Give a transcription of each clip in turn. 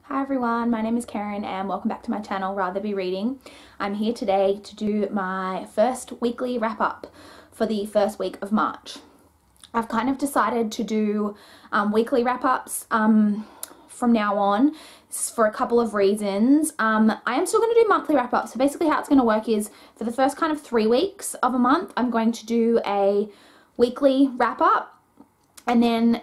Hi everyone, my name is Karen and welcome back to my channel Rather Be Reading. I'm here today to do my first weekly wrap up for the first week of March. I've kind of decided to do weekly wrap ups from now on for a couple of reasons. I am still going to do monthly wrap ups. So basically how it's going to work is for the first kind of 3 weeks of a month, I'm going to do a weekly wrap up, and then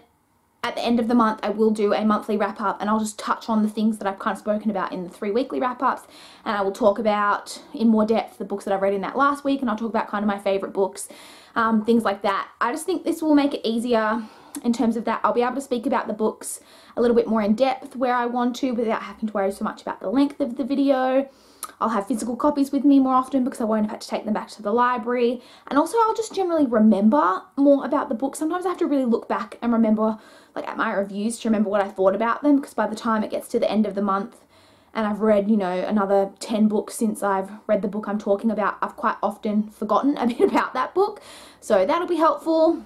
at the end of the month, I will do a monthly wrap up, and I'll just touch on the things that I've kind of spoken about in the 3 weekly wrap ups, and I will talk about in more depth the books that I've read in that last week, and I'll talk about kind of my favorite books, things like that. I just think this will make it easier in terms of that. I'll be able to speak about the books a little bit more in depth where I want to without having to worry so much about the length of the video. I'll have physical copies with me more often because I won't have had to take them back to the library. And also I'll just generally remember more about the book. Sometimes I have to really look back and remember, like at my reviews, to remember what I thought about them, because by the time it gets to the end of the month and I've read, you know, another 10 books since I've read the book I'm talking about, I've quite often forgotten a bit about that book. So that'll be helpful.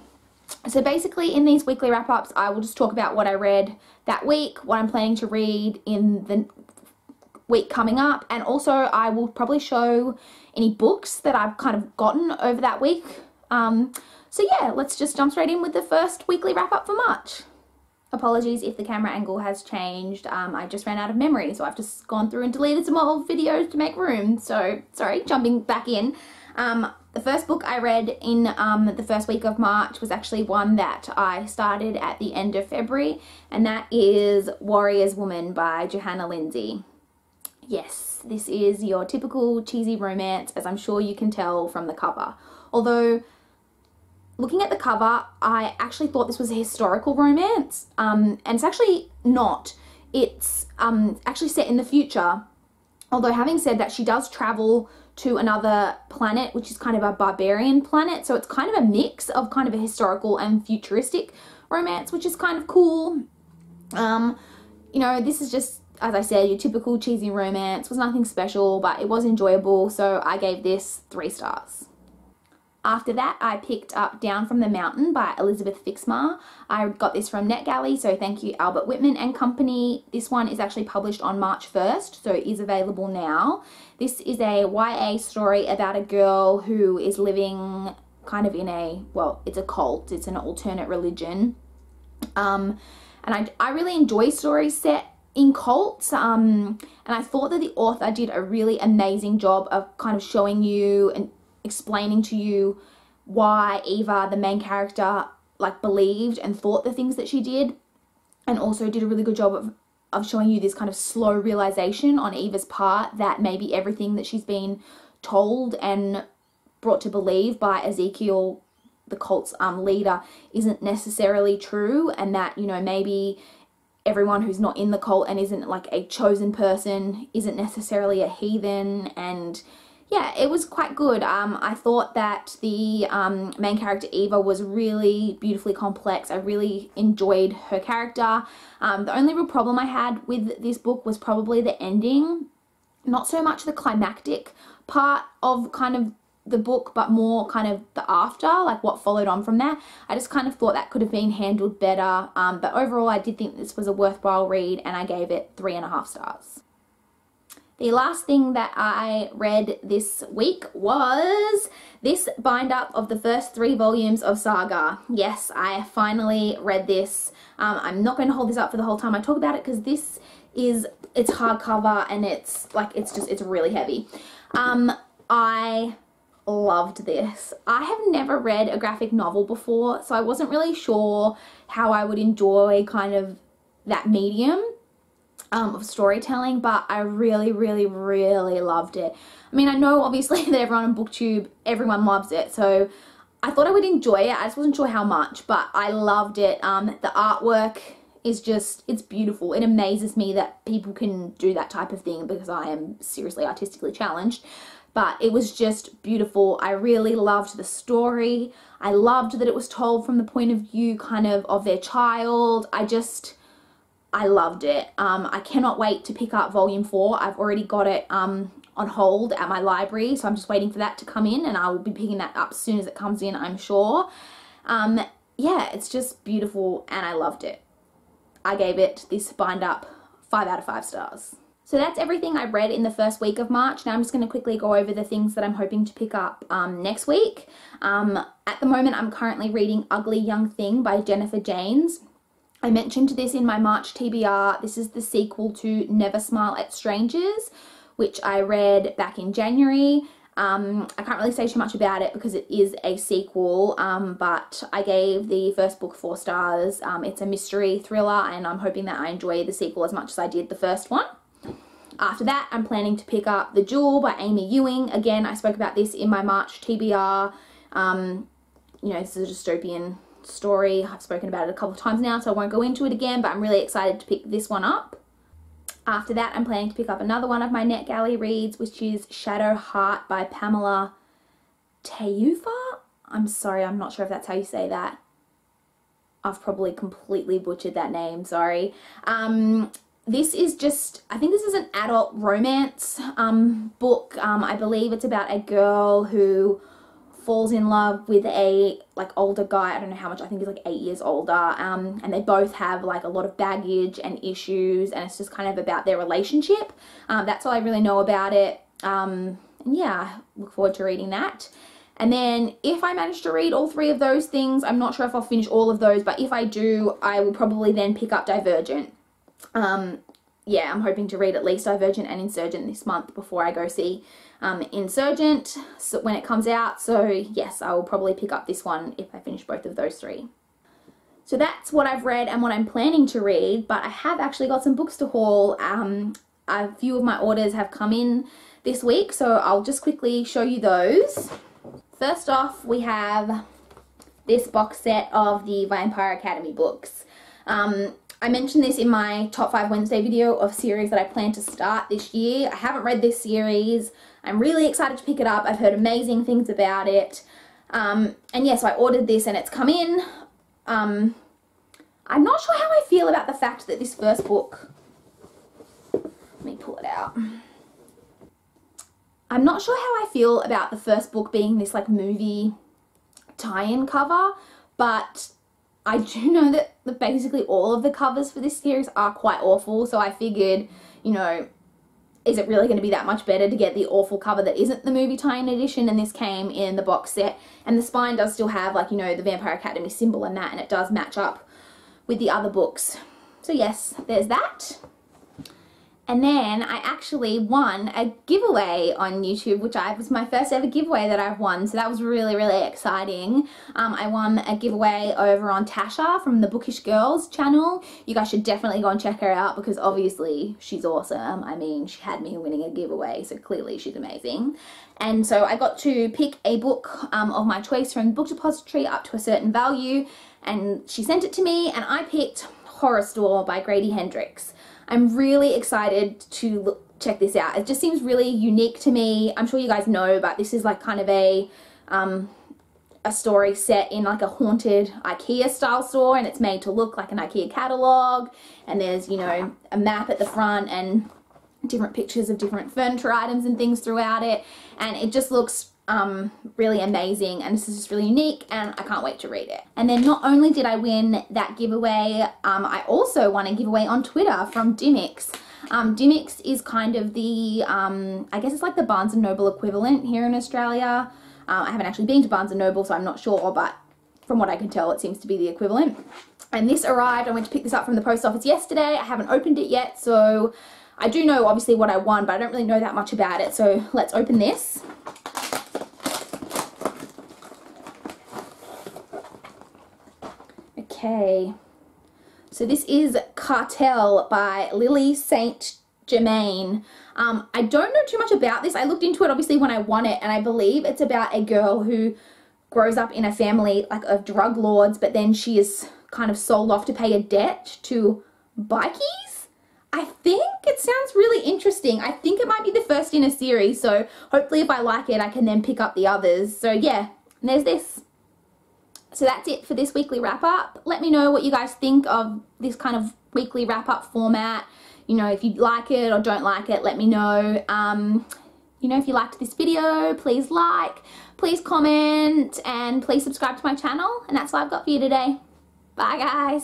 So basically in these weekly wrap-ups, I will just talk about what I read that week, what I'm planning to read in the week coming up, and also I will probably show any books that I've kind of gotten over that week. So yeah, let's just jump straight in with the first weekly wrap-up for March. Apologies if the camera angle has changed. I just ran out of memory, so I've just gone through and deleted some old videos to make room. So sorry, jumping back in. The first book I read in the first week of March was actually one that I started at the end of February, and that is Warrior's Woman by Johanna Lindsey. Yes, this is your typical cheesy romance, as I'm sure you can tell from the cover. Although, looking at the cover, I actually thought this was a historical romance, and it's actually not. It's actually set in the future. Although having said that, she does travel to another planet, which is kind of a barbarian planet, so it's kind of a mix of kind of a historical and futuristic romance, which is kind of cool. You know, this is just, as I said, your typical cheesy romance. It was nothing special, but it was enjoyable, so I gave this 3 stars. After that, I picked up Down from the Mountain by Elizabeth Fixmar. I got this from NetGalley, so thank you Albert Whitman and Company. This one is actually published on March 1st, so it is available now. This is a YA story about a girl who is living kind of in a, well, it's a cult, it's an alternate religion. And I really enjoy stories set in cults, and I thought that the author did a really amazing job of kind of showing you and explaining to you why Eva, the main character, like believed and thought the things that she did, and also did a really good job of showing you this kind of slow realization on Eva's part that maybe everything that she's been told and brought to believe by Ezekiel, the cult's leader, isn't necessarily true, and that, you know, maybe everyone who's not in the cult and isn't like a chosen person isn't necessarily a heathen. And yeah, it was quite good. I thought that the main character Eva was really beautifully complex. I really enjoyed her character. The only real problem I had with this book was probably the ending. Not so much the climactic part of kind of the book, but more kind of the after, like what followed on from that. I just kind of thought that could have been handled better. But overall, I did think this was a worthwhile read, and I gave it 3.5 stars. The last thing that I read this week was this bind-up of the first 3 volumes of Saga. Yes, I finally read this. I'm not going to hold this up for the whole time I talk about it, because this is, it's hardcover and it's like, it's really heavy. I loved this. I have never read a graphic novel before, so I wasn't really sure how I would enjoy kind of that medium of storytelling, but I really loved it. I mean, I know obviously that everyone on BookTube, everyone loves it, so I thought I would enjoy it. I just wasn't sure how much, but I loved it. The artwork is just, it's beautiful. It amazes me that people can do that type of thing, because I am seriously artistically challenged. But it was just beautiful. I really loved the story. I loved that it was told from the point of view kind of their child. I loved it. I cannot wait to pick up volume 4. I've already got it on hold at my library, so I'm just waiting for that to come in, and I will be picking that up as soon as it comes in, I'm sure. Yeah, it's just beautiful, and I loved it. I gave it this bind up 5 out of 5 stars. So that's everything I read in the first week of March. Now I'm just going to quickly go over the things that I'm hoping to pick up next week. At the moment, I'm currently reading Ugly Young Thing by Jennifer Janes. I mentioned this in my March TBR. This is the sequel to Never Smile at Strangers, which I read back in January. I can't really say too much about it because it is a sequel, but I gave the first book 4 stars. It's a mystery thriller, and I'm hoping that I enjoy the sequel as much as I did the first one. After that, I'm planning to pick up The Jewel by Amy Ewing. Again, I spoke about this in my March TBR. You know, this is a dystopian story. I've spoken about it a couple of times now, so I won't go into it again, but I'm really excited to pick this one up. After that, I'm planning to pick up another one of my NetGalley reads, which is Shadow Heart by Pamela Tayufa. I'm sorry, I'm not sure if that's how you say that. I've probably completely butchered that name, sorry. This is just, I think this is an adult romance book. I believe it's about a girl who falls in love with a older guy. I don't know how much, I think he's like 8 years older, and they both have like a lot of baggage and issues, and it's just kind of about their relationship. That's all I really know about it. And yeah, I look forward to reading that. And then if I manage to read all 3 of those things, I'm not sure if I'll finish all of those, but if I do, I will probably then pick up Divergent. Yeah, I'm hoping to read at least Divergent and Insurgent this month before I go see Insurgent when it comes out. So yes, I will probably pick up this one if I finish both of those 3. So that's what I've read and what I'm planning to read, but I have actually got some books to haul. A few of my orders have come in this week, so I'll just quickly show you those. First off, we have this box set of the Vampire Academy books. I mentioned this in my Top 5 Wednesday video of series that I plan to start this year. I haven't read this series. I'm really excited to pick it up. I've heard amazing things about it. And yeah, so I ordered this and it's come in. I'm not sure how I feel about the fact that this first book, let me pull it out. I'm not sure how I feel about the first book being this like movie tie-in cover, but I do know that basically all of the covers for this series are quite awful, so I figured, you know, is it really going to be that much better to get the awful cover that isn't the movie tie-in edition? And this came in the box set, and the spine does still have, like, you know, the Vampire Academy symbol and that, and it does match up with the other books. So yes, there's that. And then I actually won a giveaway on YouTube, which was my first ever giveaway that I've won. So that was really, really exciting. I won a giveaway over on Tasha from the Bookish Girls channel. You guys should definitely go and check her out because obviously she's awesome. I mean, she had me winning a giveaway, so clearly she's amazing. And so I got to pick a book of my choice from the Book Depository up to a certain value. And she sent it to me and I picked Horror Store by Grady Hendrix. I'm really excited to check this out. It just seems really unique to me. I'm sure you guys know, but this is like kind of a story set in like a haunted IKEA style store, and it's made to look like an IKEA catalog, and there's, you know, a map at the front and different pictures of different furniture items and things throughout it, and it just looks really amazing, and this is just really unique, and I can't wait to read it. And then not only did I win that giveaway, I also won a giveaway on Twitter from Dimmix. Dimmix is kind of the, I guess it's like the Barnes & Noble equivalent here in Australia. I haven't actually been to Barnes & Noble, so I'm not sure, but from what I can tell, it seems to be the equivalent. And this arrived, I went to pick this up from the post office yesterday. I haven't opened it yet, so I do know obviously what I won, but I don't really know that much about it, so let's open this. Okay, so this is Cartel by Lily St. Germain. I don't know too much about this. I looked into it obviously when I won it, and I believe it's about a girl who grows up in a family like of drug lords, but then she is kind of sold off to pay a debt to bikies. I think it sounds really interesting. I think it might be the first in a series, so hopefully if I like it I can then pick up the others. So yeah, and there's this. So that's it for this weekly wrap-up. Let me know what you guys think of this kind of weekly wrap-up format. You know, if you like it or don't like it, let me know. You know, if you liked this video, please like, please comment, and please subscribe to my channel. And that's all I've got for you today. Bye, guys.